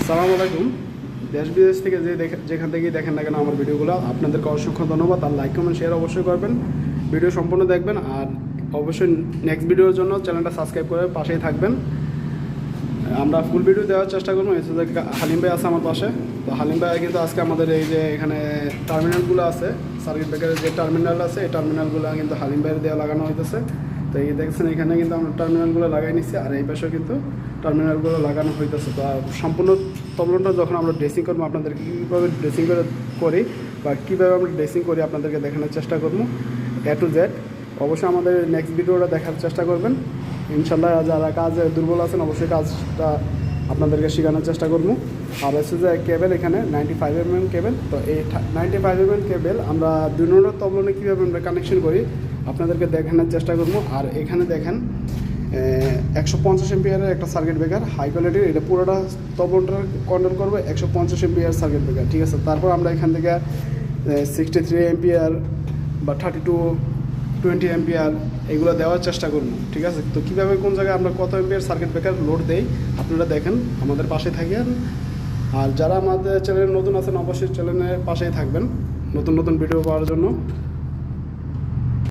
আসসালামু আলাইকুম। দেশ বিদেশ থেকে যেখান থেকেই দেখেন না কেন আমার ভিডিওগুলো, আপনাদেরকে অসংখ্য ধন্যবাদ। আর লাইক কমেন্ট শেয়ার অবশ্যই করবেন, ভিডিও সম্পূর্ণ দেখবেন। আর অবশ্যই নেক্সট ভিডিওর জন্য চ্যানেলটা সাবস্ক্রাইব করে পাশেই থাকবেন। আমরা ফুল ভিডিও দেওয়ার চেষ্টা করবো। হালিম ভাই আছে আমার পাশে। তো হালিম ভাই কিন্তু আজকে আমাদের এই যে এখানে টার্মিনালগুলো আছে, সার্কিট ব্রেকারের যে টার্মিনাল আছে, এই টার্মিনালগুলো কিন্তু হালিম ভাইয়ের দেওয়া লাগানো হইতেছে। তো এই দেখছেন এখানে কিন্তু আমরা টার্মিনালগুলো লাগাই নিচ্ছি, আর এই পাশেও কিন্তু টার্মিনালগুলো লাগানো হইতেছে। তো সম্পূর্ণ তবলনটা যখন আমরা ড্রেসিং করবো, আপনাদেরকে কীভাবে ড্রেসিং করি বা কীভাবে আমরা ড্রেসিং করি আপনাদেরকে দেখানোর চেষ্টা করবো A to Z। অবশ্যই আমাদের নেক্সট ভিডিওটা দেখার চেষ্টা করবেন ইনশাল্লাহ। যারা কাজে দুর্বল আছেন অবশ্যই কাজটা আপনাদেরকে শেখানোর চেষ্টা করবো। আর হচ্ছে যে কেবেল এখানে 95mm কেবেল। তো এই 95mm কেবেল আমরা 2 নম্বর তবলনে কীভাবে আমরা কানেকশন করি আপনাদেরকে দেখানোর চেষ্টা করবো। আর এখানে দেখেন 150 এম্পিয়ারের একটা সার্কিট ব্রেকার, হাই কোয়ালিটির। এটা পুরোটা তবলনটা কন্ট্রোল করবে 150 এম্পিয়ার সার্কিট ব্রেকার, ঠিক আছে। তারপর আমরা এখান থেকে 63 এম্পিয়ার বা 20 এম্পিয়ার এগুলো দেওয়ার চেষ্টা করবো, ঠিক আছে। তো কীভাবে কোন জায়গায় আমরা কত এম্পিয়ার সার্কিট ব্রেকার লোড দেই আপনারা দেখেন, আমাদের পাশে থাকেন। আর যারা আমাদের চ্যানেলে নতুন আছেন অবশ্যই চ্যানেলের পাশেই থাকবেন নতুন নতুন ভিডিও পাওয়ার জন্য।